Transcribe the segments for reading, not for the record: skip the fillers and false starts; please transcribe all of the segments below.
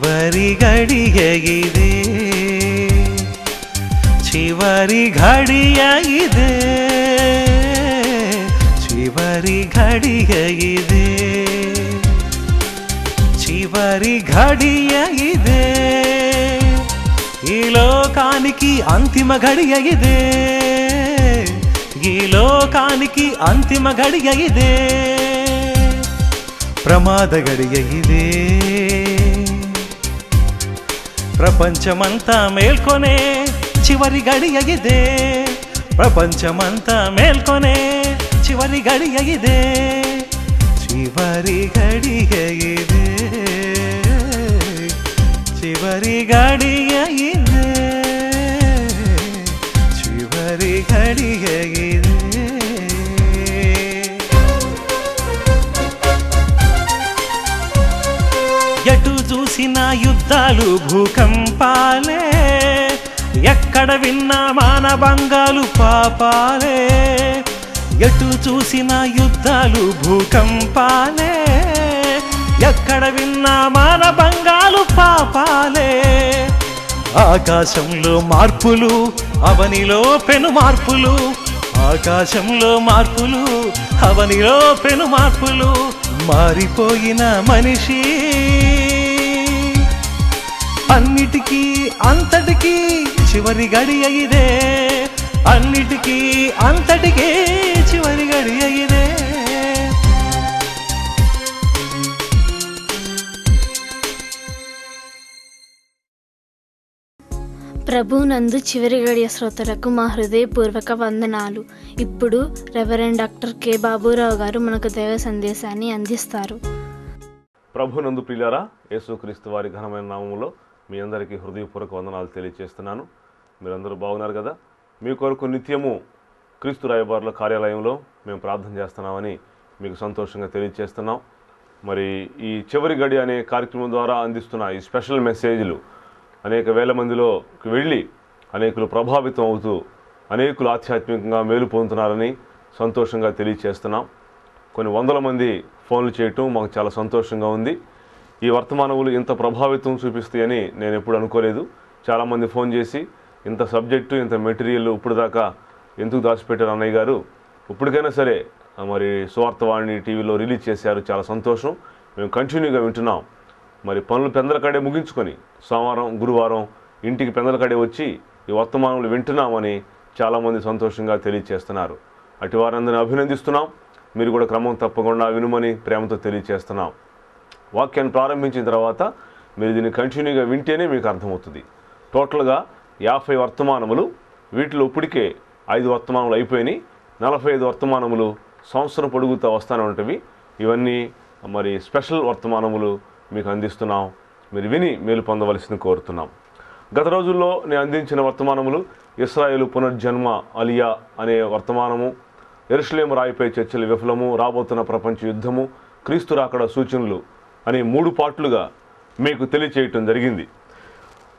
చివరి గడియ ఇదే, చివరి ఘడియ ఇదే, చివరి ఘడియ ఇదే, చివరి ఘడియ ఇదే, ఈ లోకానికి అంతిమ ఘడియ ఇదే, ఈ లోకానికి అంతిమ ఘడియ ఇదే, ప్రమాద ఘడియ ఇదే, ప్రపంచమంతా మేల్కొనే చివరి గడియ ఇదే, ప్రపంచమంతా మేల్కొనే చివరి గడియ ఇదే, చివరి గడియ ఇదే, చివరి గడియ ఇదే, చివరి గడియ ఇదే. ఎటు చూసిన యుద్ధాలు భూకంపాలే, ఎక్కడ విన్నా మానభంగాలు పాపాలే, ఎటు చూసిన యుద్ధాలు భూకంపాలే, ఎక్కడ విన్నా మానభంగాలు పాపాలే, ఆకాశంలో మార్పులు అవనిలో పెను మార్పులు, ఆకాశంలో మార్పులు అవనిలో పెను మార్పులు, మారిపోయిన మనిషి అన్నిటికీ అంతటికీ చివరి గడియ ఇదే, అన్నిటికీ అంతటికీ చివరి గడియ ఇదే. ప్రభునందు చివరి గడియ శ్రోతలకు మా హృదయపూర్వక వందనాలు. ఇప్పుడు రెవరెండ్ డాక్టర్ కె బాబురావు గారు మనకు దైవ సందేశాన్ని అందిస్తారు. ప్రభునందు ప్రియులారా, యేసుక్రీస్తు వారి ఘనమైన నామములో మీ అందరికీ హృదయపూర్వక వందనాలు తెలియజేస్తున్నాను. మీరందరూ బాగున్నారు కదా? మీ కొరకు నిత్యము క్రీస్తు రాయబారుల కార్యాలయంలో మేము ప్రార్థన చేస్తున్నామని మీకు సంతోషంగా తెలియజేస్తున్నాం. మరి ఈ చివరి గడి అనే కార్యక్రమం ద్వారా అందిస్తున్న ఈ స్పెషల్ మెసేజ్లు అనేక వేల మందిలోకి వెళ్ళి అనేకులు ప్రభావితం అవుతూ అనేకులు ఆధ్యాత్మికంగా మేలు పొందుతున్నారని సంతోషంగా తెలియజేస్తున్నాం. కొన్ని వందల మంది ఫోన్లు చేయటం మాకు చాలా సంతోషంగా ఉంది. ఈ వర్తమానములు ఇంత ప్రభావితం చూపిస్తాయని నేను ఎప్పుడు అనుకోలేదు. చాలామంది ఫోన్ చేసి ఇంత సబ్జెక్టు ఇంత మెటీరియల్ ఇప్పుడు దాకా ఎందుకు దాచిపెట్టారు అన్నయ్య గారు, ఇప్పటికైనా సరే మరి సువార్తవాణి టీవీలో రిలీజ్ చేశారు, చాలా సంతోషం, మేము కంటిన్యూగా వింటున్నాం. మరి పనులు పెందలకాడే ముగించుకొని సోమవారం గురువారం ఇంటికి పెందలకాడే వచ్చి ఈ వర్తమానములు వింటున్నామని చాలామంది సంతోషంగా తెలియజేస్తున్నారు. అటు వారందరిని అభినందిస్తున్నాం. మీరు కూడా క్రమం తప్పకుండా వినుమని ప్రేమతో తెలియజేస్తున్నాం. వాక్యాన్ని ప్రారంభించిన తర్వాత మీరు దీన్ని కంటిన్యూగా వింటేనే మీకు అర్థమవుతుంది. టోటల్గా 50 వర్తమానములు, వీటిలో ఇప్పటికే 5 వర్తమానములు అయిపోయినాయి. 45 వర్తమానములు సంవత్సరం పొడుగుతూ వస్తూనే ఉంటవి. ఇవన్నీ మరి స్పెషల్ వర్తమానములు మీకు అందిస్తున్నాం. మీరు విని మేలు పొందవలసింది కోరుతున్నాం. గత రోజుల్లో నేను అందించిన వర్తమానములు ఇశ్రాయేలు పునర్జన్మ అలియా అనే వర్తమానము, యెరూషలేము రాయిపై చర్చలు విఫలము, రాబోతున్న ప్రపంచ యుద్ధము, క్రీస్తు రాకడ సూచనలు అనే 3 పార్ట్లుగా మీకు తెలియచేయటం జరిగింది.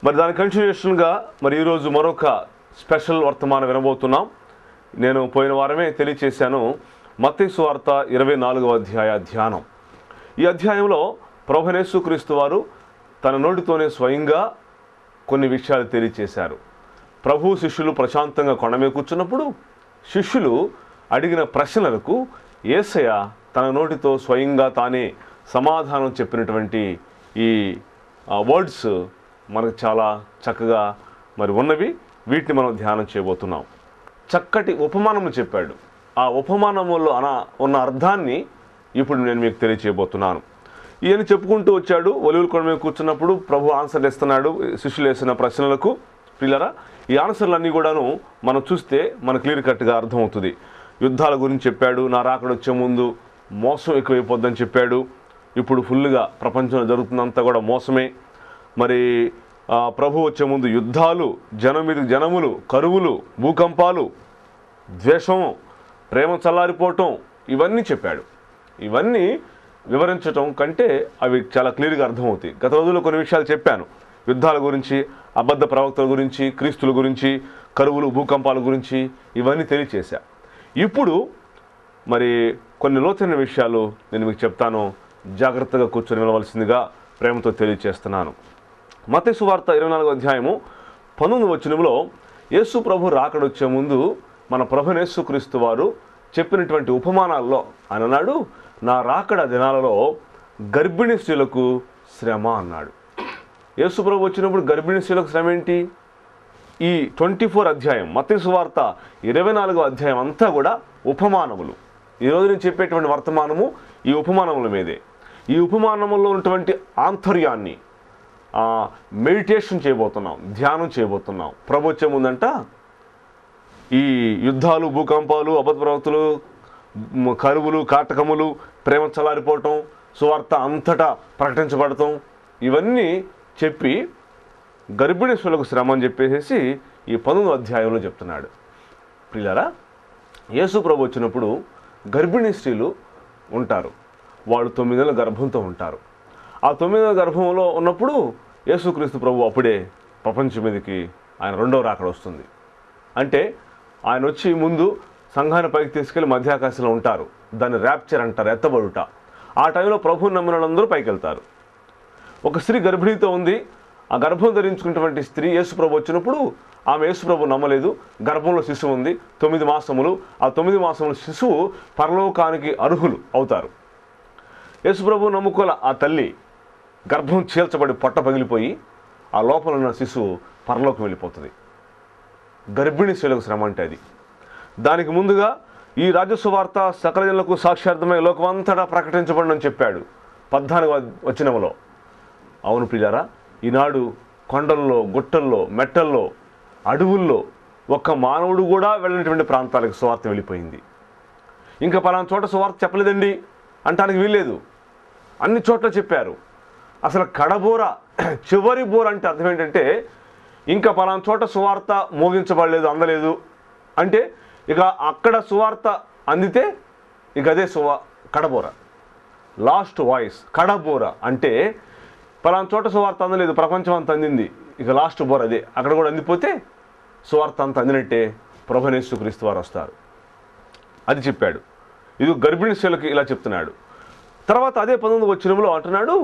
మరి దాని కంటిన్యూషన్గా మరి ఈరోజు మరొక స్పెషల్ వర్తమానం వినబోతున్నాం. నేను పోయిన వారమే తెలియచేశాను మత్తయి సువార్త 24వ అధ్యాయ ధ్యానం. ఈ అధ్యాయంలో ప్రభువైన యేసుక్రీస్తు వారు తన నోటితోనే స్వయంగా కొన్ని విషయాలు తెలియచేశారు. ప్రభు శిష్యులు ప్రశాంతంగా కొండమే కూర్చున్నప్పుడు శిష్యులు అడిగిన ప్రశ్నలకు యేసయ్య తన నోటితో స్వయంగా తానే సమాధానం చెప్పినటువంటి ఈ వర్డ్స్ మనకు చాలా చక్కగా మరి ఉన్నవి. వీటిని మనం ధ్యానం చేయబోతున్నాం. చక్కటి ఉపమానము చెప్పాడు. ఆ ఉపమానములో ఉన్న అర్థాన్ని ఇప్పుడు నేను మీకు తెలియచేయబోతున్నాను. ఈయన చెప్పుకుంటూ వచ్చాడు. ఒలీవల కొండ మీద కూర్చున్నప్పుడు ప్రభు ఆన్సర్లు ఇస్తున్నాడు శిష్యులు వేసిన ప్రశ్నలకు. పిల్లరా, ఈ ఆన్సర్లన్నీ కూడాను మనం చూస్తే మన క్లియర్ కట్గా అర్థమవుతుంది. యుద్ధాల గురించి చెప్పాడు. నా రాకడ వచ్చే ముందు మోసం ఎక్కువైపోద్దని చెప్పాడు. ఇప్పుడు ఫుల్గా ప్రపంచంలో జరుగుతున్నంతా కూడా మోసమే. మరి ప్రభు వచ్చే ముందు యుద్ధాలు, జనం మీదకి జనములు, కరువులు, భూకంపాలు, ద్వేషము, ప్రేమ చల్లారిపోవటం, ఇవన్నీ చెప్పాడు. ఇవన్నీ వివరించటం కంటే అవి చాలా క్లియర్గా అర్థమవుతాయి. గత రోజుల్లో కొన్ని విషయాలు చెప్పాను. యుద్ధాల గురించి, అబద్ధ ప్రవక్తల గురించి, క్రీస్తుల గురించి, కరువులు, భూకంపాల గురించి ఇవన్నీ తెలియచేశా. ఇప్పుడు మరి కొన్ని లోతైన విషయాలు నేను మీకు చెప్తాను. జాగ్రత్తగా కూర్చొని వినవలసిందిగా ప్రేమతో తెలియచేస్తున్నాను. మత్తయి సువార్త 24వ అధ్యాయము 19వ వచనంలో యేసు ప్రభు రాకడొచ్చే ముందు మన ప్రభువైన యేసుక్రీస్తు వారు చెప్పినటువంటి ఉపమానాల్లో ఆయన అన్నాడు, నా రాకడ దినాలలో గర్భిణీ స్త్రీలకు శ్రమ అన్నాడు. యేసు ప్రభు వచ్చినప్పుడు గర్భిణీ స్త్రీలకు శ్రమ ఏంటి? ఈ 24 అధ్యాయం మత్తయి సువార్త 24వ అధ్యాయం అంతా కూడా ఉపమానములు. ఈరోజు నేను చెప్పేటువంటి వర్తమానము ఈ ఉపమానముల మీదే. ఈ ఉపమానములో ఉన్నటువంటి ఆంతర్యాన్ని మెడిటేషన్ చేయబోతున్నాం, ధ్యానం చేయబోతున్నాం. ప్రభు వచ్చే ముందంట ఈ యుద్ధాలు, భూకంపాలు, అబద్ధ ప్రవక్తలు, కరువులు, కాటకములు, ప్రేమ చల్లారిపోవటం, సువార్త అంతటా ప్రకటించబడటం, ఇవన్నీ చెప్పి గర్భిణీ స్త్రీలకు శ్రమ అని చెప్పేసి ఈ 19వ అధ్యాయంలో చెప్తున్నాడు. ప్రియులారా, యేసు ప్రభు వచ్చినప్పుడు గర్భిణీ స్త్రీలు ఉంటారు. వాళ్ళు 9 నెలల గర్భంతో ఉంటారు. ఆ 9 నెలల గర్భంలో ఉన్నప్పుడు యేసుక్రీస్తు ప్రభు అప్పుడే ప్రపంచం మీదకి ఆయన రెండవ రాకడ వస్తుంది. అంటే ఆయన వచ్చి ముందు సంఘాన్ని పైకి తీసుకెళ్ళి మధ్యాకాశంలో ఉంటారు. దాన్ని ర్యాప్చర్ అంటారు, ఎత్తబడుట. ఆ టైంలో ప్రభువుని నమ్మిన వాళ్ళందరూ పైకి వెళ్తారు. ఒక స్త్రీ గర్భిణీతో ఉంది. ఆ గర్భం ధరించుకున్నటువంటి స్త్రీ యేసుప్రభు వచ్చినప్పుడు ఆమె యేసుప్రభు నమ్మలేదు. గర్భంలో శిశువు ఉంది, 9 మాసములు. ఆ 9 మాసముల శిశువు పరలోకానికి అర్హులు అవుతారు. యేసుప్రభు నమ్ముకోల ఆ తల్లి గర్భం చీల్చబడి పొట్ట పగిలిపోయి ఆ లోపల ఉన్న శిశువు పరలోకం వెళ్ళిపోతుంది. గర్భిణీ స్త్రీలకు శ్రమ అంటే అది. దానికి ముందుగా ఈ రాజసువార్త సకల జనులకు సాక్షార్థమై లోకమంతటా ప్రకటించబడని చెప్పాడు 14వ వచనంలో. అవును ప్రియులారా, ఈనాడు కొండల్లో, గుట్టల్లో, మెట్టల్లో, అడవుల్లో ఒక్క మానవుడు కూడా వెళ్ళినటువంటి ప్రాంతాలకు సువార్త వెళ్ళిపోయింది. ఇంకా పలానా చోట సువార్త చెప్పలేదండి అంటానికి వీల్లేదు. అన్ని చోట్ల చెప్పారు. అసలు కడబోర, చివరి బోర అంటే అర్థం ఏంటంటే ఇంకా పలానా చోట సువార్త మోగించబడలేదు, అందలేదు అంటే ఇక అక్కడ సువార్త అందితే ఇక అదే కడబోర, లాస్ట్ వాయిస్. కడబోర అంటే పలానా చోట సువార్త అందలేదు, ప్రపంచం అంత అందింది, ఇక లాస్ట్ బోర్ అదే. అక్కడ కూడా అందిపోతే సువార్త అంత అందినట్టే ప్రభువైన యేసుక్రీస్తు వారు వస్తారు. అది చెప్పాడు. ఇది గర్భిణీ స్త్రీలకు ఇలా చెప్తున్నాడు. తర్వాత అదే 19వ వచనంలో అంటున్నాడు,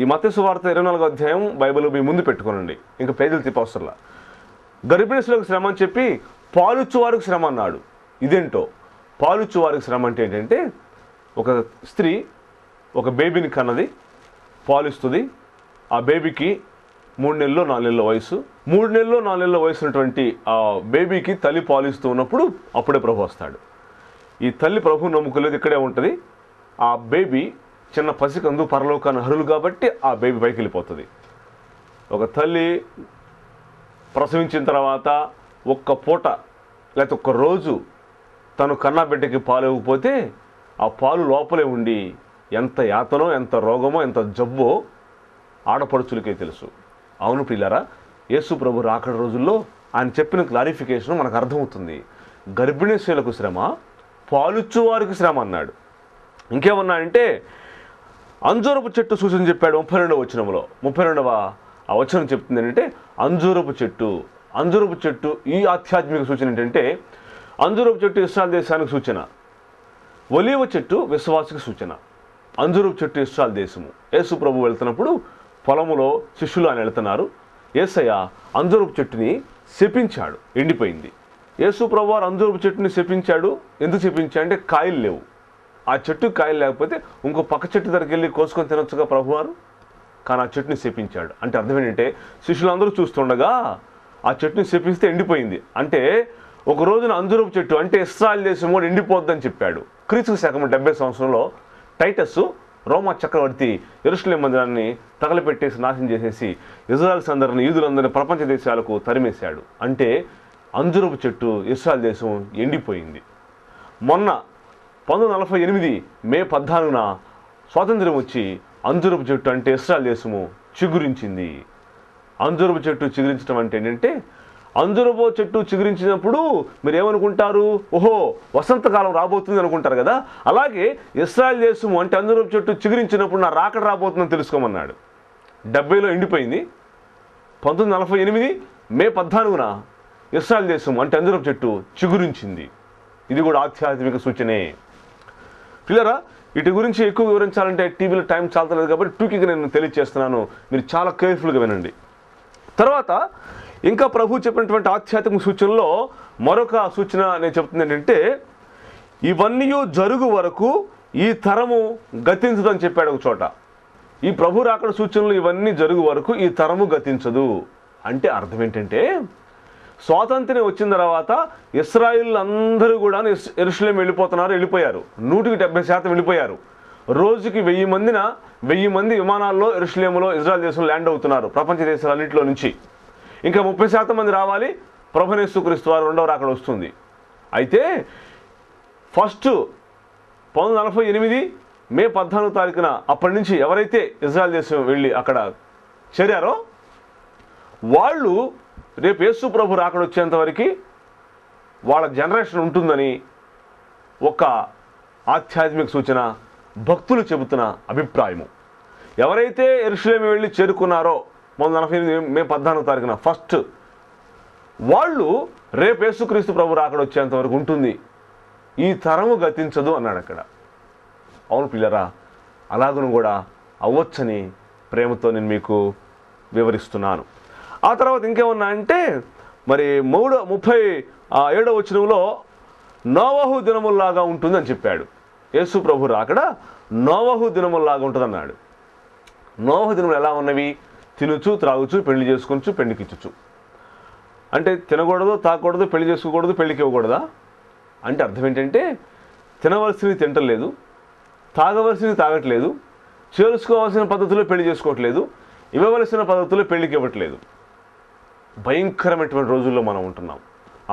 ఈ మత్తయి సువార్త 24వ అధ్యాయం బైబిల్ మీ ముందు పెట్టుకోనండి, ఇంకా పేజీలు తిప్పవసరంలా. గర్భిణీ స్త్రీలకు శ్రమ అని చెప్పి పాలుచ్చువారికి శ్రమ అన్నాడు. ఇదేంటో పాలుచ్చువారికి శ్రమ అంటే ఏంటంటే, ఒక స్త్రీ ఒక బేబీని కన్నది, పాలిస్తుంది. ఆ బేబీకి 3 నెలలు 4 నెలల వయసు. 3 నెలలు 4 నెలల వయసు ఉన్నటువంటి ఆ బేబీకి తల్లి పాలిస్తూ ఉన్నప్పుడు అప్పుడే ప్రభు వస్తాడు. ఈ తల్లి ప్రభు నమ్ముకోలేదు, ఇక్కడే ఉంటుంది. ఆ బేబీ చిన్న పసికందు, పరలోకాన్ని అర్హులు కాబట్టి ఆ బేబీ పైకి వెళ్ళిపోతుంది. ఒక తల్లి ప్రసవించిన తర్వాత ఒక్క పూట లేకపోతే ఒక్క రోజు తను కన్నా బిడ్డకి పాలు ఇవ్వకపోతే ఆ పాలు లోపలే ఉండి ఎంత యాతనో, ఎంత రోగమో, ఎంత జబ్బో ఆడపడుచులకే తెలుసు. అవును ప్రియులారా, యేసు ప్రభు రాకడ రోజుల్లో ఆయన చెప్పిన క్లారిఫికేషన్ మనకు అర్థమవుతుంది. గర్భిణీ స్త్రీలకు శ్రమ, పాలుచ్చు వారికి శ్రమ అన్నాడు. ఇంకేమన్నాడంటే అంజూరపు చెట్టు సూచన చెప్పాడు 32వ వచనంలో. 32వ ఆ వచనం చెప్తుంది ఏంటంటే అంజూరపు చెట్టు. అంజూరపు చెట్టు ఈ ఆధ్యాత్మిక సూచన ఏంటంటే, అంజూరపు చెట్టు ఇశ్రాయేలు దేశానికి సూచన, ఒలీవ చెట్టు విశ్వాసకి సూచన. అంజూరపు చెట్టు ఇశ్రాయేలు దేశము. యేసు ప్రభు వెళ్తున్నప్పుడు పొలములో శిష్యులు ఆయన వెళ్తున్నారు. యేసయ్య అంజూరపు చెట్టుని శపించాడు, ఎండిపోయింది. యేసు ప్రభు వారు అంజూరపు చెట్టుని శపించాడు. ఎందుకు శపించాడు అంటే కాయలు లేవు. ఆ చెట్టుకు కాయలు లేకపోతే ఇంకో పక్క చెట్టు దగ్గరికి వెళ్ళి కోసుకొని తినొచ్చుగా ప్రభువారు, కానీ ఆ చెట్టుని శపించాడు. అంటే అర్థం ఏంటంటే శిష్యులందరూ చూస్తుండగా ఆ చెట్టుని శపిస్తే ఎండిపోయింది. అంటే ఒక రోజున అంజూరపు చెట్టు అంటే ఇశ్రాయేలు దేశం కూడా ఎండిపోద్దని చెప్పాడు. క్రీస్తు శకం 70 సంవత్సరంలో టైటస్ రోమా చక్రవర్తి యెరూషలేము మందిరాన్ని తగలపెట్టేసి నాశనం చేసేసి ఇజ్రాయెల్స్ అందరిని, యూదులందరినీ ప్రపంచ దేశాలకు తరిమేశాడు. అంటే అంజూరపు చెట్టు ఇశ్రాయేలు దేశం ఎండిపోయింది. మొన్న 1948 మే 14న స్వాతంత్ర్యం వచ్చి అంజూరపు చెట్టు అంటే ఇశ్రాయేలు దేశము చిగురించింది. అంజూరపు చెట్టు చిగురించడం అంటే ఏంటంటే, అంజూరపు చెట్టు చిగురించినప్పుడు మీరు ఏమనుకుంటారు, ఓహో వసంతకాలం రాబోతుంది అనుకుంటారు కదా. అలాగే ఇశ్రాయేలు దేశము అంటే అంజూరపు చెట్టు చిగురించినప్పుడు నా రాకడ రాబోతుందని తెలుసుకోమన్నాడు. 70లో ఎండిపోయింది. 1948 మే 14న ఇశ్రాయేలు దేశం అంటే అంజూరపు చెట్టు చిగురించింది. ఇది కూడా ఆధ్యాత్మిక సూచనే. పిల్లరా, వీటి గురించి ఎక్కువ వివరించాలంటే టీవీలో టైం చాలతలేదు కాబట్టి టూకీగా నేను తెలియజేస్తున్నాను. మీరు చాలా కేర్ఫుల్గా వినండి. తర్వాత ఇంకా ప్రభు చెప్పినటువంటి ఆధ్యాత్మిక సూచనలో మరొక సూచన నేను చెప్తుంది ఏంటంటే, ఇవన్నీ జరుగు వరకు ఈ తరము గతించదని చెప్పాడు ఒక చోట. ఈ ప్రభు రాకడ సూచనలు ఇవన్నీ జరుగు వరకు ఈ తరము గతించదు అంటే అర్థం ఏంటంటే, స్వాతంత్ర్యం వచ్చిన తర్వాత ఇశ్రాయేల్ అందరూ కూడా యెరూషలేం వెళ్ళిపోయారు. 170% వెళ్ళిపోయారు. రోజుకి 1000 మంది విమానాల్లో యెరూషలేములో ఇజ్రాయెల్ దేశంలో ల్యాండ్ అవుతున్నారు ప్రపంచ దేశాలన్నింటిలో నుంచి. ఇంకా 30% మంది రావాలి, ప్రభువైన యేసుక్రీస్తు వారు రెండవ రాకడ వస్తుంది. అయితే ఫస్ట్ 1948 మే 14వ తారీఖున అప్పటి నుంచి ఎవరైతే ఇజ్రాయెల్ దేశం వెళ్ళి అక్కడ చేరారో వాళ్ళు రేపు యేసు ప్రభు రాకడ వచ్చేంత వరకు వాళ్ళ జనరేషన్ ఉంటుందని ఒక ఆధ్యాత్మిక సూచన, భక్తులు చెబుతున్న అభిప్రాయము. ఎవరైతే యెరూషలేము వెళ్ళి చేరుకున్నారో 1948 మే 14వ తారీఖున ఫస్ట్, వాళ్ళు రేపు యేసుక్రీస్తు ప్రభు రాకడ వచ్చేంత వరకు ఉంటుంది, ఈ తరము గతించదు అన్నాడు అక్కడ. అవును పిల్లరా, అలాగను కూడా అవ్వచ్చని ప్రేమతో నేను మీకు వివరిస్తున్నాను. ఆ తర్వాత ఇంకేమన్నా అంటే, మరి 37వ వచనంలో నోవహు దినముల్లాగా ఉంటుందని చెప్పాడు. యేసు ప్రభు రాకడ నోవహు దినముల్లాగా ఉంటుందన్నాడు. నోవహు దినములు ఎలా ఉన్నవి? తినుచు, త్రాగుచు, పెళ్లి చేసుకొచ్చు, పెళ్లికిచ్చుచు. అంటే తినకూడదు, తాగకూడదు, పెళ్లి చేసుకోకూడదు, పెళ్లికి ఇవ్వకూడదా అంటే అర్థం ఏంటంటే, తినవలసినవి తింటలేదు, తాగవలసినవి తాగట్లేదు, చేసుకోవాల్సిన పద్ధతిలో పెళ్లి చేసుకోవట్లేదు, ఇవ్వవలసిన పద్ధతిలో పెళ్లికి ఇవ్వట్లేదు. భయంకరమైనటువంటి రోజుల్లో మనం ఉంటున్నాం.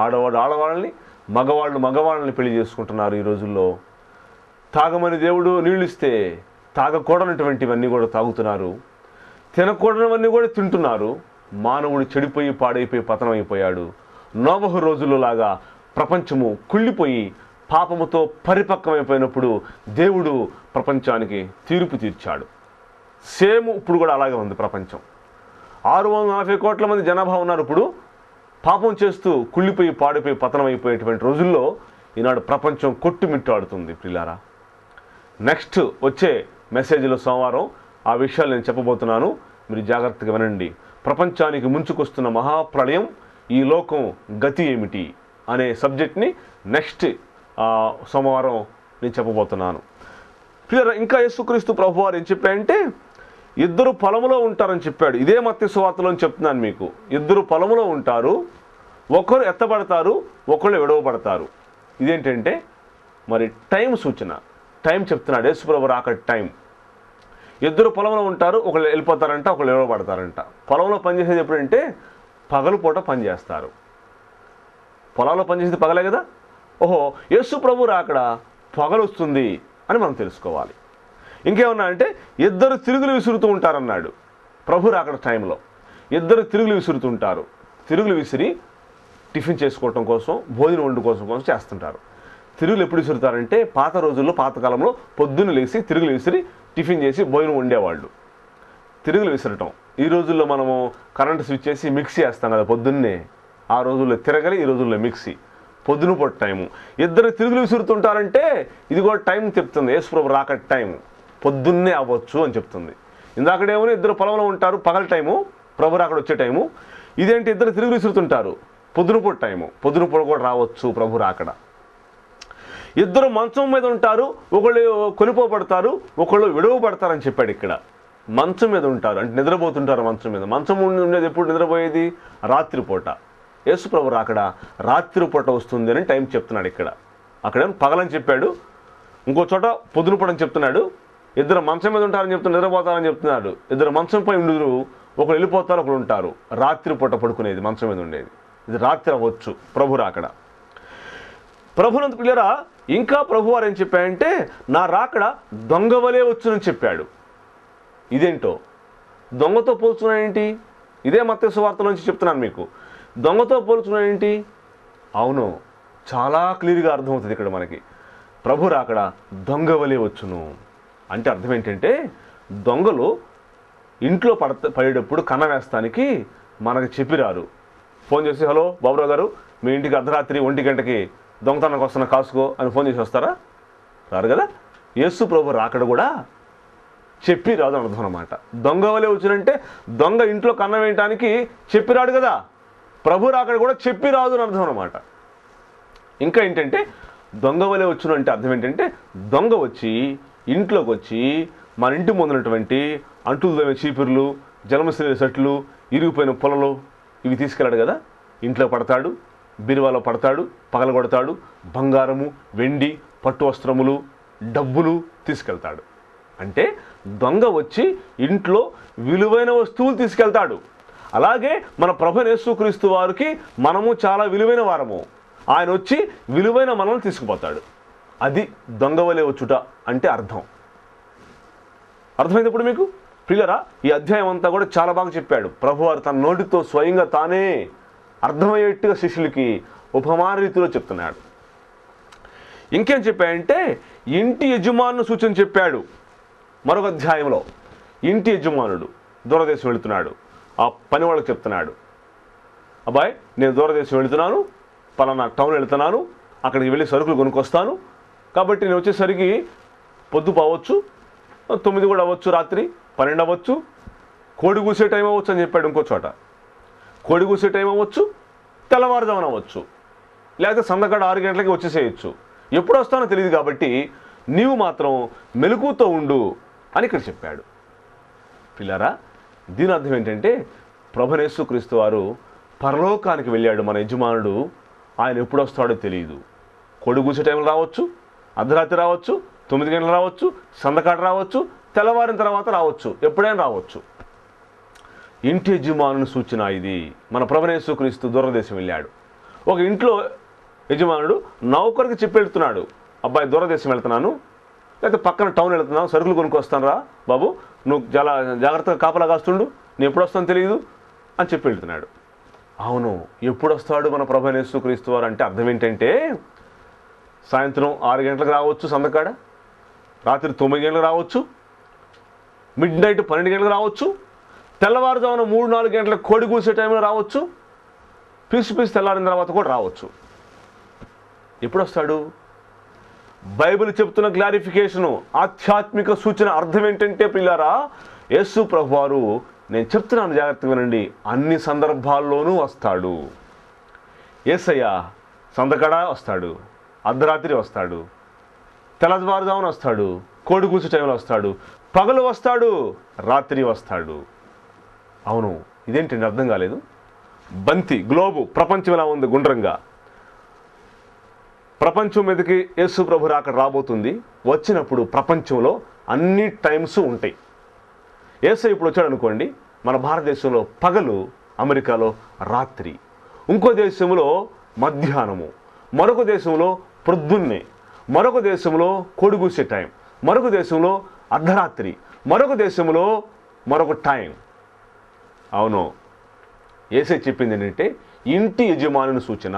ఆడవాళ్ళు ఆడవాళ్ళని, మగవాళ్ళని పెళ్లి చేసుకుంటున్నారు ఈ రోజుల్లో. తాగమని దేవుడు నీళ్ళు ఇస్తే తాగకూడనటువంటివన్నీ కూడా తాగుతున్నారు, తినకూడనివన్నీ కూడా తింటున్నారు. మానవుడు చెడిపోయి పాడైపోయి పతనం అయిపోయాడు. నోవహు రోజుల్లో లాగా ప్రపంచము కుళ్ళిపోయి పాపముతో పరిపక్వమైపోయినప్పుడు దేవుడు ప్రపంచానికి తీర్పు తీర్చాడు. సేమ్ ఇప్పుడు కూడా అలాగే ఉంది ప్రపంచం. 640 కోట్ల మంది జనాభా ఉన్నారు. ఇప్పుడు పాపం చేస్తూ కుళ్ళిపోయి పాడిపోయి పతనం అయిపోయేటువంటి రోజుల్లో ఈనాడు ప్రపంచం కొట్టుమిట్టాడుతుంది పిల్లారా. నెక్స్ట్ వచ్చే మెసేజ్లో సోమవారం ఆ విషయాలు నేను చెప్పబోతున్నాను, మీరు జాగ్రత్తగా వినండి. ప్రపంచానికి ముంచుకొస్తున్న మహాప్రళయం, ఈ లోకం గతి ఏమిటి అనే సబ్జెక్ట్ని నెక్స్ట్ సోమవారం నేను చెప్పబోతున్నాను. పిల్లరా, ఇంకా యేసుక్రీస్తు ప్రభువారు ఏం చెప్పారంటే, ఇద్దరు పొలములో ఉంటారని చెప్పాడు. ఇదే మత్తయి సువార్తలో చెప్తున్నాను మీకు. ఇద్దరు పొలములో ఉంటారు, ఒకరు ఎత్తబడతారు, ఒకళ్ళు విడవబడతారు. ఇదేంటంటే మరి టైం సూచన, టైం చెప్తున్నాడు యేసు ప్రభు రాకడ టైం. ఇద్దరు పొలంలో ఉంటారు, ఒకళ్ళు వెళ్ళిపోతారంట, ఒకళ్ళు విడవబడతారంట. పొలంలో పనిచేసేది ఎప్పుడంటే పగలు పూట పనిచేస్తారు. పొలంలో పనిచేసేది పగలే కదా. ఓహో, యేసు ప్రభు రాకడ పగలు వస్తుంది అని మనం తెలుసుకోవాలి. ఇంకేమన్నా అంటే, ఇద్దరు తిరుగులు విసురుతూ ఉంటారన్నాడు ప్రభు రాకడ టైంలో. ఇద్దరు తిరుగులు విసురుతూ ఉంటారు. తిరుగులు విసిరి టిఫిన్ చేసుకోవటం కోసం, భోజనం వండుకోవడం కోసం చేస్తుంటారు. తిరుగులు ఎప్పుడు విసురుతారంటే, పాత రోజుల్లో, పాతకాలంలో పొద్దున్న లేచి తిరుగులు విసిరి టిఫిన్ చేసి భోజనం వండేవాళ్ళు. తిరుగులు విసరటం. ఈ రోజుల్లో మనము కరెంటు స్విచ్ చేసి మిక్సీ వేస్తాం కదా పొద్దున్నే. ఆ రోజుల్లో తిరగలి, ఈ రోజుల్లో మిక్సీ. పొద్దున పూట టైము. ఇద్దరు తిరుగులు విసురుతుంటారంటే ఇది కూడా టైం చెప్తుంది. యేసు ప్రభు రాకడ టైం పొద్దున్నే అవ్వచ్చు అని చెప్తుంది. ఇందాకడేమో ఇద్దరు పొలంలో ఉంటారు, పగల టైము, ప్రభు రాకడ వచ్చే టైము. ఇదేంటి, ఇద్దరు తిరుగులు విసురుతుంటారు, పొద్దున పూట టైము. పొద్దున పూట కూడా రావచ్చు ప్రభు రాకడ. ఇద్దరు మంచం మీద ఉంటారు, ఒకళ్ళు కొనిపోబడతారు, ఒకళ్ళు విడవబడతారని చెప్పాడు ఇక్కడ. మంచం మీద ఉంటారు అంటే నిద్రపోతుంటారు మంచం మీద. మంచం ఉండేది ఎప్పుడు నిద్రపోయేది? రాత్రిపూట. యేసు ప్రభు రాకడ రాత్రిపూట వస్తుంది అని టైం చెప్తున్నాడు ఇక్కడ. అక్కడేమో పగలని చెప్పాడు, ఇంకో చోట పొద్దున పూట అని చెప్తున్నాడు. ఇద్దరు మంచం మీద ఉంటారని చెప్తున్నారు, నిద్రపోతారని చెప్తున్నాడు. ఇద్దరు మంచంపై ఉండరు, ఒకరు వెళ్ళిపోతారు, ఒకరు ఉంటారు. రాత్రిపూట పడుకునేది, మంచం మీద ఉండేది. ఇది రాత్రి అవ్వచ్చు ప్రభు రాకడ. ప్రభునంత పిల్లరా, ఇంకా ప్రభువారు ఏం చెప్పాడంటే, నా రాకడ దొంగవలే వచ్చునని చెప్పాడు. ఇదేంటో దొంగతో పోల్చున్నాడేంటి? ఇదే మత్తయి సువార్తలో నుంచి చెప్తున్నాను మీకు. దొంగతో పోల్చున్నాడేంటి? అవును, చాలా క్లియర్గా అర్థమవుతుంది ఇక్కడ మనకి. ప్రభు రాకడ దొంగవలే వచ్చును అంటే అర్థం ఏంటంటే, దొంగలు ఇంట్లో పడేటప్పుడు కన్న వేస్తానికి మనకు చెప్పిరారు. ఫోన్ చేసి, హలో బాబురావు గారు, మీ ఇంటికి అర్ధరాత్రి 1 గంటకి దొంగతనానికి వస్తున్న కాసుకో అని ఫోన్ చేసి వస్తారా? రారు కదా. యేసు ప్రభు రాకడ కూడా చెప్పి రాదు అని అర్థం అనమాట. దొంగ వలె వచ్చునంటే దొంగ ఇంట్లో కన్నం వేయటానికి చెప్పిరాడు కదా, ప్రభు రాకడ కూడా చెప్పి రాదు అని అర్థం అనమాట. ఇంకా ఏంటంటే దొంగ వలె వచ్చును అంటే అర్థం ఏంటంటే దొంగ వచ్చి ఇంట్లోకి వచ్చి మన ఇంటి ముందున్నటువంటి అంటులదైన చీపుర్లు, జలమసిరి సెట్లు, ఇరిగిపోయిన పొలలు ఇవి తీసుకెళ్ళాడు కదా, ఇంట్లో పడతాడు, బీరువాలో పడతాడు, పగలగొడతాడు, బంగారము, వెండి, పట్టు వస్త్రములు, డబ్బులు తీసుకెళ్తాడు. అంటే దొంగ వచ్చి ఇంట్లో విలువైన వస్తువులు తీసుకెళ్తాడు. అలాగే మన ప్రభువైన యేసుక్రీస్తు వారికి మనము చాలా విలువైన వారము. ఆయన వచ్చి విలువైన మనల్ని తీసుకుపోతాడు. అది దొంగ వలె వచ్చుట అంటే అర్థం. అర్థమైంది ఇప్పుడు మీకు ప్రియులారా? ఈ అధ్యాయం అంతా కూడా చాలా బాగా చెప్పాడు ప్రభువారు. తన నోటితో స్వయంగా తానే అర్థమయ్యేట్టుగా శిష్యులకి ఉపమాన రీతిలో చెప్తున్నాడు. ఇంకేం చెప్పాడంటే ఇంటి యజమాను సూచన చెప్పాడు. మరొక అధ్యాయంలో ఇంటి యజమానుడు దూరదేశం వెళుతున్నాడు. ఆ పని వాళ్ళకి చెప్తున్నాడు, అబ్బాయి నేను దూరదేశం వెళుతున్నాను, పలానా టౌన్ వెళుతున్నాను, అక్కడికి వెళ్ళి సరుకులు కొనుక్కొస్తాను, కాబట్టి నేను వచ్చేసరికి పొద్దు పోవచ్చు, 9 కూడా అవ్వచ్చు, రాత్రి 12 అవ్వచ్చు, కోడి కూసే టైం అవ్వచ్చు అని చెప్పాడు. ఇంకో చోట కోడి కూసే టైం అవ్వచ్చు, తెల్లవారుజామున అవ్వచ్చు, లేకపోతే సందకాడ 6 గంటలకి వచ్చేసేయచ్చు. ఎప్పుడు వస్తానో తెలియదు కాబట్టి నీవు మాత్రం మెలకువతో ఉండు అని ఇక్కడ చెప్పాడు. పిల్లారా, దీని అర్థం ఏంటంటే ప్రభువైన యేసుక్రీస్తు వారు పరలోకానికి వెళ్ళాడు. మన యజమానుడు ఆయన ఎప్పుడు వస్తాడో తెలియదు. కోడి కూసే టైంలో రావచ్చు, అర్ధరాత్రి రావచ్చు, 9 గంటలు రావచ్చు, సందకాడ రావచ్చు, తెల్లవారిన తర్వాత రావచ్చు, ఎప్పుడైనా రావచ్చు. ఇంటి యజమానుని సూచన ఇది. మన ప్రభువైన యేసుక్రీస్తు దూరదేశం వెళ్ళాడు. ఒక ఇంట్లో యజమానుడు నౌకరికి చెప్పి వెళ్తున్నాడు, అబ్బాయి దూరదేశం వెళ్తున్నాను, లేకపోతే పక్కన టౌన్ వెళ్తున్నాను, సరుకులు కొనుక్కొస్తాను రా బాబు, నువ్వు చాలా జాగ్రత్తగా కాపలా కాస్తుండు, నేను ఎప్పుడు వస్తాను తెలియదు అని చెప్పి వెళ్తున్నాడు. అవును, ఎప్పుడు వస్తాడు మన ప్రభువైన యేసుక్రీస్తు వారు అంటే అర్థం ఏంటంటే సాయంత్రం 6 గంటలకు రావచ్చు సందకాడ, రాత్రి 9 గంటలకు రావచ్చు, మిడ్ నైట్ 12 గంటలకు రావచ్చు, తెల్లవారుజామున 3-4 గంటలకు కోడి కూసే టైంలో రావచ్చు, పీసు తెల్లారిన తర్వాత కూడా రావచ్చు. ఎప్పుడు వస్తాడు? బైబిల్ చెప్తున్న క్లారిఫికేషను, ఆధ్యాత్మిక సూచన అర్థం ఏంటంటే ప్రియులారా, యేసు ప్రభువారు నేను చెప్తున్నాను జాగ్రత్తగా వినండి, అన్ని సందర్భాల్లోనూ వస్తాడు. యేసయ్య సందకడ వస్తాడు, అర్ధరాత్రి వస్తాడు, తెల్లవారుజామున వస్తాడు, కోడి కూసే టైంలో వస్తాడు, పగలు వస్తాడు, రాత్రి వస్తాడు. అవును, ఇదేంటండి అర్థం కాలేదు? బంతి గ్లోబు ప్రపంచం ఎలా ఉంది గుండ్రంగా, ప్రపంచం మీదకి యేసు ప్రభు రాకడ రాబోతుంది. వచ్చినప్పుడు ప్రపంచంలో అన్ని టైమ్స్ ఉంటాయి. యేసు ఇప్పుడు వచ్చాడు అనుకోండి, మన భారతదేశంలో పగలు, అమెరికాలో రాత్రి, ఇంకో దేశంలో మధ్యాహ్నము, మరొక దేశంలో ప్రొద్దున్నే, మరొక దేశంలో కొడుగూసే టైం, మరొక దేశంలో అర్ధరాత్రి, మరొక దేశంలో మరొక టైం. అవును, యేసే చెప్పింది ఏంటంటే ఇంటి యజమానుని సూచన.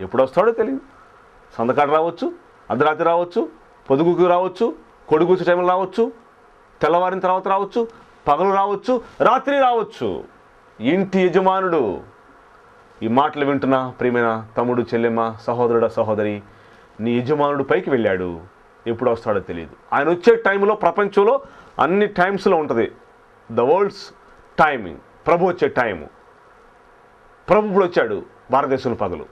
ఎప్పుడు వస్తాడో తెలియదు. సందకాడ రావచ్చు, అర్ధరాత్రి రావచ్చు, పొదుగుకు రావచ్చు, కొడుగూసే టైంలో రావచ్చు, తెల్లవారిన తర్వాత రావచ్చు, పగలు రావచ్చు, రాత్రి రావచ్చు. ఇంటి యజమానుడు. ఈ మాటలు వింటున్నా ప్రియమైన తమ్ముడు, చెల్లెమ్మ, సహోదరుడ, సహోదరి, నీ యజమానుడు పైకి వెళ్ళాడు, ఎప్పుడు వస్తాడో తెలియదు. ఆయన వచ్చే టైంలో ప్రపంచంలో అన్ని టైమ్స్లో ఉంటుంది ద వరల్డ్స్ టైమింగ్. ప్రభు వచ్చే టైము. ప్రభు ఇప్పుడు వచ్చాడు భారతదేశంలో పగలు,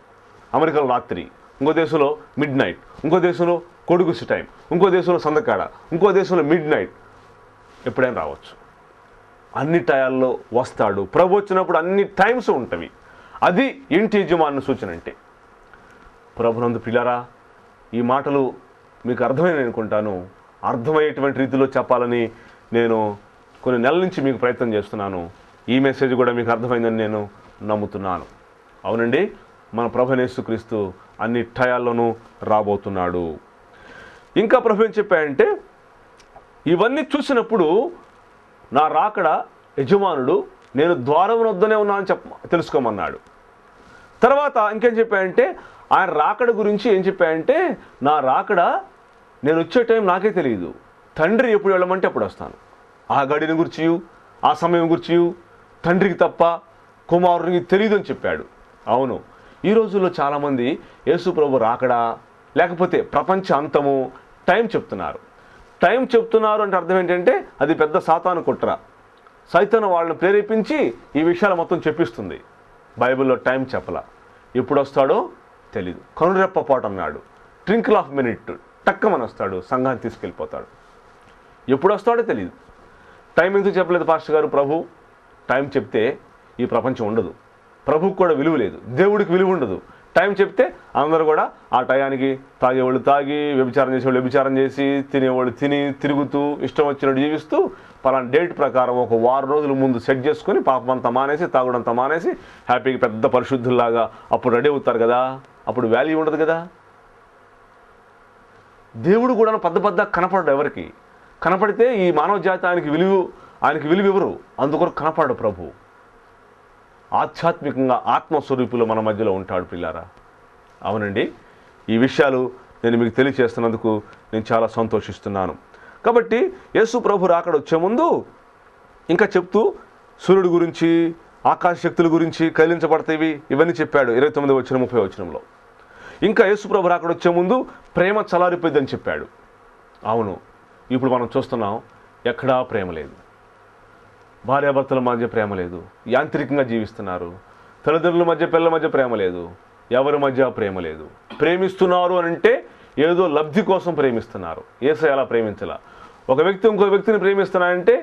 అమెరికాలో రాత్రి, ఇంకో దేశంలో మిడ్ నైట్, ఇంకో దేశంలో కొడుగుసి టైం, ఇంకో దేశంలో సందకాడ, ఇంకో దేశంలో మిడ్ నైట్. ఎప్పుడైనా రావచ్చు. అన్ని టయాల్లో వస్తాడు. ప్రభు వచ్చినప్పుడు అన్ని టైమ్స్ ఉంటవి. అది ఇంటి యజమానుని సూచన అంటే. ప్రభునందు ప్రియులారా, ఈ మాటలు మీకు అర్థమైనవి అనుకుంటాను. అర్థమయ్యేటువంటి రీతిలో చెప్పాలని నేను కొన్ని నెలల నుంచి మీకు ప్రయత్నం చేస్తున్నాను. ఈ మెసేజ్ కూడా మీకు అర్థమైందని నేను నమ్ముతున్నాను. అవునండి, మన ప్రభువైన యేసుక్రీస్తు అన్ని టయాల్లోనూ రాబోతున్నాడు. ఇంకా ప్రభు ఏం చెప్పాడంటే, ఇవన్నీ చూసినప్పుడు నా రాకడ యజమానుడు నేను ద్వారం వద్దనే ఉన్నానని తెలుసుకోమన్నాడు. తర్వాత ఇంకేం చెప్పాడంటే, ఆయన రాకడ గురించి ఏం చెప్పాడంటే, నా రాకడ నేను వచ్చే టైం నాకే తెలియదు, తండ్రి ఎప్పుడు వెళ్ళమంటే అప్పుడు వస్తాను. ఆ గడిని గురించి, ఆ సమయం గురించి తండ్రికి తప్ప కుమారునికి తెలియదు అని చెప్పాడు. అవును, ఈ రోజుల్లో చాలామంది యేసు ప్రభు రాకడా లేకపోతే ప్రపంచ అంతము టైం చెప్తున్నారు. టైం చెప్తున్నారు అంటే అర్థం ఏంటంటే అది పెద్ద సాతాను కుట్ర. సైతాను వాళ్ళని ప్రేరేపించి ఈ విషయాలు మొత్తం చెప్పిస్తుంది. బైబిల్లో టైం చెప్పలా, ఎప్పుడు వస్తాడో తెలీదు. కనురెప్పపాటు అన్నాడు, ట్రింకిల్ ఆఫ్ మినిట్ టక్కమని వస్తాడు, సంఘాన్ని తీసుకెళ్ళిపోతాడు. ఎప్పుడు వస్తాడో తెలియదు. టైం ఎందుకు చెప్పలేదు పాస్టర్ గారు? ప్రభు టైం చెప్తే ఈ ప్రపంచం ఉండదు, ప్రభువుకు కూడా విలువ లేదు, దేవుడికి విలువ ఉండదు. టైం చెప్తే అందరూ కూడా ఆ టయానికి తాగేవాళ్ళు తాగి, వ్యభిచారం చేసేవాళ్ళు వ్యభిచారం చేసి, తినేవాళ్ళు తిని, తిరుగుతూ ఇష్టం వచ్చినట్టు జీవిస్తూ పలానా డేట్ ప్రకారం ఒక 1 వారం రోజుల ముందు సెట్ చేసుకొని పాపం అంతా మానేసి, తాగుడంతా మానేసి హ్యాపీగా పెద్ద పరిశుద్ధుల్లాగా అప్పుడు రెడీ అవుతారు కదా. అప్పుడు వాల్యూ ఉండదు కదా. దేవుడు కూడా పెద్ద కనపడడు ఎవరికి. కనపడితే ఈ మానవ జాతి ఆయనకి విలువ ఇవ్వరు. అందుకొరకు కనపడడు ప్రభు. ఆధ్యాత్మికంగా ఆత్మస్వరూపులు మన మధ్యలో ఉంటాడు పిల్లారా. అవునండి, ఈ విషయాలు నేను మీకు తెలియచేస్తున్నందుకు నేను చాలా సంతోషిస్తున్నాను. కాబట్టి యేసు ప్రభు రాకడ వచ్చే ముందు ఇంకా చెప్తూ సూర్యుడి గురించి, ఆకాశ శక్తుల గురించి, కదిలించబడతాయి ఇవన్నీ చెప్పాడు 29 వచనం 30 వచనంలో. ఇంకా యేసు ప్రభు రాకడ వచ్చే ముందు ప్రేమ చలారిపోయిందని చెప్పాడు. అవును, ఇప్పుడు మనం చూస్తున్నాం, ఎక్కడా ప్రేమ లేదు. భార్యాభర్తల మధ్య ప్రేమ లేదు, యాంత్రికంగా జీవిస్తున్నారు. తల్లిదండ్రుల మధ్య, పిల్లల మధ్య ప్రేమ లేదు, ఎవరి మధ్య ప్రేమ లేదు. ప్రేమిస్తున్నారు అని అంటే ఏదో లబ్ధి కోసం ప్రేమిస్తున్నారు. యేసయ్య అలా ప్రేమించలా. ఒక వ్యక్తి ఇంకో వ్యక్తిని ప్రేమిస్తున్నాడంటే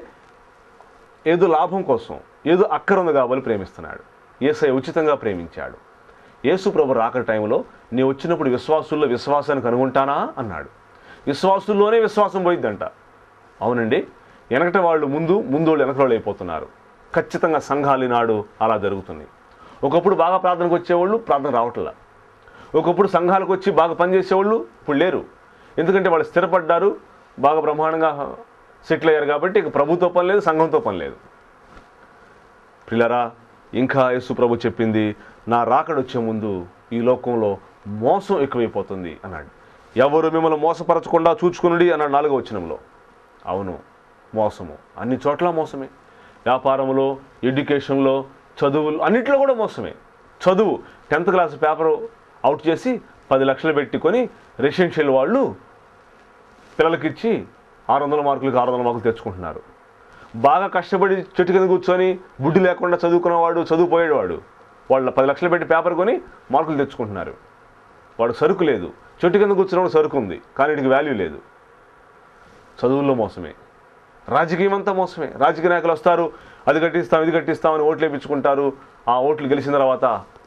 ఏదో లాభం కోసం, ఏదో అక్కర ఉంది కాబట్టి ప్రేమిస్తున్నాడు. యేసయ్య ఉచితంగా ప్రేమించాడు. యేసు ప్రభు రాకడ టైంలో నీ వచ్చినప్పుడు విశ్వాసుల్లో విశ్వాసాన్ని కనుగొంటానా అన్నాడు. విశ్వాసుల్లోనే విశ్వాసం పోయిద్దంట. అవునండి, వెనకట వాళ్ళు ముందోళ్ళు వెనకరోళ్ళు అయిపోతున్నారు. ఖచ్చితంగా సంఘాలు నాడు అలా జరుగుతుంది. ఒకప్పుడు బాగా ప్రార్థనకు వచ్చేవాళ్ళు ప్రార్థన రావట్లా. ఒకప్పుడు సంఘాలకు వచ్చి బాగా పనిచేసేవాళ్ళు ఇప్పుడు లేరు. ఎందుకంటే వాళ్ళు స్థిరపడ్డారు, బాగా బ్రహ్మాండంగా సెటిల్ అయ్యారు కాబట్టి ఇక ప్రభుతో పని లేదు, సంఘంతో పని లేదు. పిల్లరా, ఇంకా యేసు ప్రభు చెప్పింది, నా రాకడ వచ్చే ముందు ఈ లోకంలో మోసం ఎక్కువైపోతుంది అన్నాడు. ఎవరు మిమ్మల్ని మోసపరచకుండా చూచుకునుడి అన్నాడు 4వ వచనంలో. అవును, మోసము అన్ని చోట్ల మోసమే. వ్యాపారంలో, ఎడ్యుకేషన్లో, చదువులు అన్నింటిలో కూడా మోసమే. చదువు 10th క్లాస్ పేపర్ అవుట్ చేసి 10 లక్షలు పెట్టుకొని రెసిడెన్షియల్ వాళ్ళు పిల్లలకిచ్చి 600 మార్కులకు 600 మార్కులు తెచ్చుకుంటున్నారు. బాగా కష్టపడి చెట్టు కింద కూర్చొని బుడ్డి లేకుండా చదువుకున్నవాడు, చదువుపోయేవాడు, వాళ్ళ 10 లక్షలు పెట్టి పేపర్ కొని మార్కులు తెచ్చుకుంటున్నారు. వాడు సరుకు లేదు. చెట్టు కింద కూర్చున్నవాడు సరుకు ఉంది, కానీ వీడికి వాల్యూ లేదు. చదువుల్లో మోసమే. రాజకీయం అంతా మోసమే. రాజకీయ నాయకులు వస్తారు, అది కట్టిస్తాం ఇది కట్టిస్తామని ఓట్లు వేయించుకుంటారు. ఆ ఓట్లు గెలిచిన తర్వాత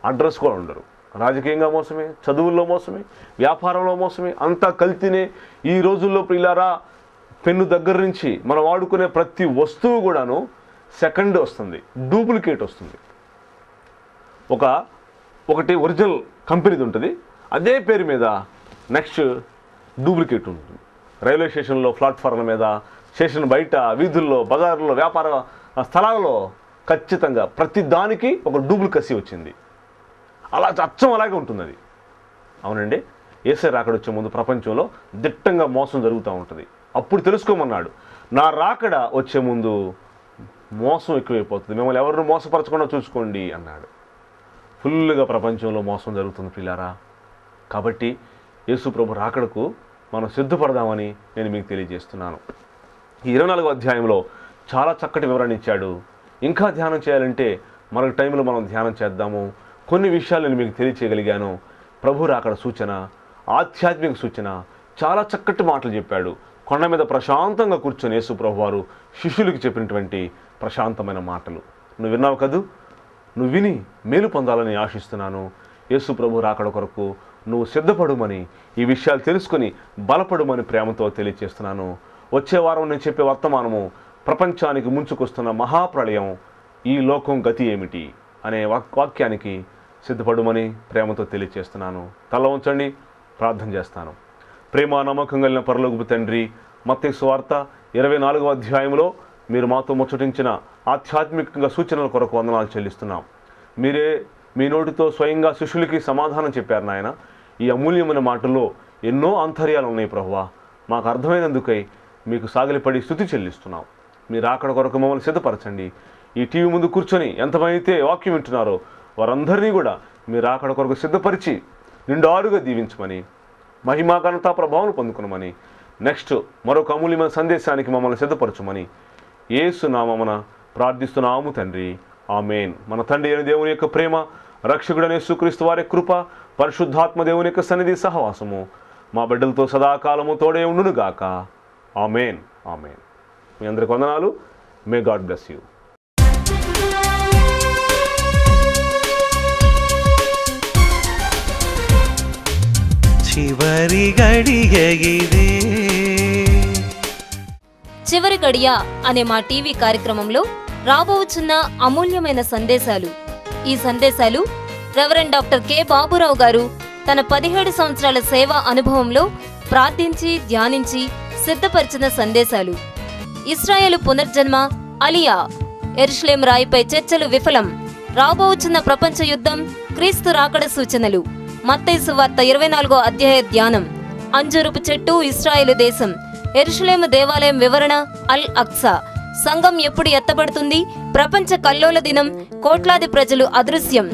అడ్రస్ కూడా ఉండరు. రాజకీయంగా మోసమే, చదువుల్లో మోసమే, వ్యాపారంలో మోసమే, అంతా కల్తీనే. ఈ రోజుల్లో పిల్లారా, పెన్ను దగ్గర నుంచి మనం వాడుకునే ప్రతి వస్తువు కూడాను సెకండ్ వస్తుంది, డూప్లికేట్ వస్తుంది. ఒకటి ఒరిజినల్ కంపెనీది ఉంటుంది, అదే పేరు మీద నెక్స్ట్ డూప్లికేట్ ఉంటుంది. రైల్వే స్టేషన్లో, ప్లాట్ఫామ్ల మీద, స్టేషన్ బయట, వీధుల్లో, బజార్లో, వ్యాపార స్థలాలలో ఖచ్చితంగా ప్రతి దానికి ఒక డూప్లికసీ వచ్చింది. అలా అచ్చం అలాగే ఉంటుంది అది. అవునండి, యేసయ్య రాకడ వచ్చే ముందు ప్రపంచంలో దిట్టంగా మోసం జరుగుతూ ఉంటుంది. అప్పుడు తెలుసుకోమన్నాడు, నా రాకడ వచ్చే ముందు మోసం ఎక్కువైపోతుంది, మిమ్మల్ని ఎవరిని మోసపరచకుండా చూసుకోండి అన్నాడు. ఫుల్గా ప్రపంచంలో మోసం జరుగుతుంది పిల్లారా. కాబట్టి యేసు ప్రభు రాకడకు మనం సిద్ధపడదామని నేను మీకు తెలియజేస్తున్నాను. ఈ 24వ అధ్యాయంలో చాలా చక్కటి వివరణ ఇచ్చాడు. ఇంకా ధ్యానం చేయాలంటే మరొక టైంలో మనం ధ్యానం చేద్దాము. కొన్ని విషయాలు నేను మీకు తెలియచేయగలిగాను. ప్రభు రాకడ సూచన, ఆధ్యాత్మిక సూచన, చాలా చక్కటి మాటలు చెప్పాడు. కొండ మీద ప్రశాంతంగా కూర్చొని యేసు ప్రభు వారు శిష్యులకి చెప్పినటువంటి ప్రశాంతమైన మాటలు నువ్వు విన్నావు కదూ. నువ్వు విని మేలు పొందాలని ఆశిస్తున్నాను. యేసు ప్రభు రాకడ కొరకు నువ్వు సిద్ధపడుమని, ఈ విషయాలు తెలుసుకొని బలపడుమని ప్రేమతో తెలియజేస్తున్నాను. వచ్చే వారం నేను చెప్పే వర్తమానము ప్రపంచానికి ముంచుకొస్తున్న మహాప్రళయం, ఈ లోకం గతి ఏమిటి అనే వాక్యానికి సిద్ధపడుమని ప్రేమతో తెలియజేస్తున్నాను. తల ఉంచండి, ప్రార్థన చేస్తాను. ప్రేమ నమ్మకం కలిగిన పరలోకపు తండ్రి, మత్తయి సువార్త 24వ అధ్యాయంలో మీరు మాతో ముచ్చటించిన ఆధ్యాత్మికంగా సూచనల కొరకు వందనాలు చెల్లిస్తున్నాం. మీరే మీ నోటితో స్వయంగా శిష్యులకి సమాధానం చెప్పారు నాయన. ఈ అమూల్యమైన మాటల్లో ఎన్నో ఆంతర్యాలు ఉన్నాయి ప్రభువా. మాకు అర్థమైనందుకై మీకు సాగిలిపడి స్తుతి చెల్లిస్తున్నాం. మీరు అక్కడ కొరకు మమ్మల్ని సిద్ధపరచండి. ఈ టీవీ ముందు కూర్చొని ఎంతమంది వాక్యం వింటున్నారో వారందరినీ కూడా మీరు అక్కడ కొరకు సిద్ధపరిచి నిండారుగా దీవించమని, మహిమా ఘనత ప్రభావం పొందుకునమని నెక్స్ట్ మరొక అమూల్యమైన సందేశానికి మమ్మల్ని సిద్ధపరచమని యేసు నామమున ప్రార్థిస్తున్నాము తండ్రి, ఆమేన్. మన తండ్రి అయిన దేవుని యొక్క ప్రేమ, రక్షకుడైన యేసుక్రీస్తు వారి కృప, పరిశుద్ధాత్మ దేవుని యొక్క సన్నిధి సహవాసము మా బిడ్డలతో సదాకాలము తోడే ఉండునుగాక. ఆమేన్, ఆమేన్. మీ అందరికి వందనాలు. May God bless you. చివరి గడియ ఇదే. చివరి గడియ అనే మా టీవీ కార్యక్రమంలో రాబోచున్న అమూల్యమైన సందేశాలు. ఈ సందేశాలు రెవరెండ్ డాక్టర్ కె బాబురావు గారు తన 17 సంవత్సరాల సేవా అనుభవంలో ప్రార్థించి ధ్యానించి సిద్ధపరిచిన సందేశాలు. ఇశ్రాయేలు పునర్జన్మ, అలియా, యెరూషలేము రాయిపై చర్చలు విఫలం, రాబోచున్న ప్రపంచ యుద్ధం, క్రీస్తు రాకడ సూచనలు, మత్తయి సువార్త 24వ అధ్యాయ ధ్యానం, అంజూరపు చెట్టు, ఇశ్రాయేలు దేశం, యెరూషలేము దేవాలయం వివరణ, అల్ అక్సా, సంఘం ఎప్పుడు ఎత్తబడుతుంది, ప్రపంచ కల్లోల దినం, కోట్లాది ప్రజలు అదృశ్యం,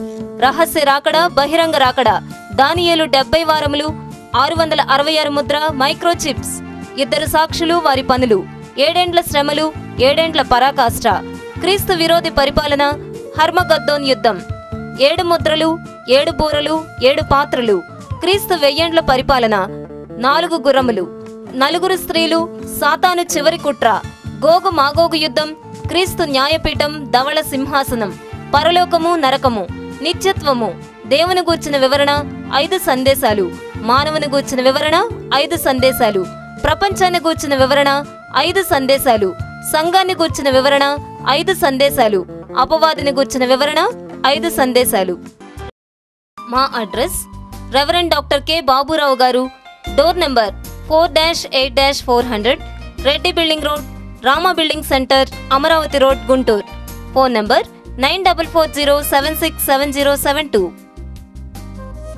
రహస్య రాకడ, బహిరంగ రాకడ, దానియేలు 70 వారములు, 666 ముద్ర, మైక్రోచిప్స్, 2 సాక్షులు వారి పనులు, 7 ఏండ్ల శ్రమలు, 7 ఏండ్ల పరాకాష్ట, క్రీస్తు విరోధి పరిపాలన, హర్మగద్దోన్ యుద్ధం, 7 ముద్రలు, 7 బూరలు, 7 పాత్రలు, క్రీస్తు 1000 ఏండ్ల పరిపాలన, 4 గుర్రములు, 4 స్త్రీలు, సాతాను చివరి కుట్ర, గోగు మాగోగు యుద్ధం, క్రీస్తు న్యాయపీఠం, ధవళ సింహాసనం, పరలోకము నరకము, నిత్యత్వము, దేవుని గూర్చిన వివరణ, 5 సందేశాలు, మానవుని గూర్చిన వివరణ, 5 సందేశాలు, ప్రపంచాన్ని గూర్చిన వివరణ, 5 సందేశాలు, సంఘాన్ని గూర్చిన వివరణ, 5 సందేశాలు, అపవాదిని గూర్చిన వివరణ, 5 సందేశాలు. మా address reverend doctor K Baburao garu, door number 4-8-400, Reddy building road, Rama building centre, Amaravati road, Guntur. Phone number 9440767072.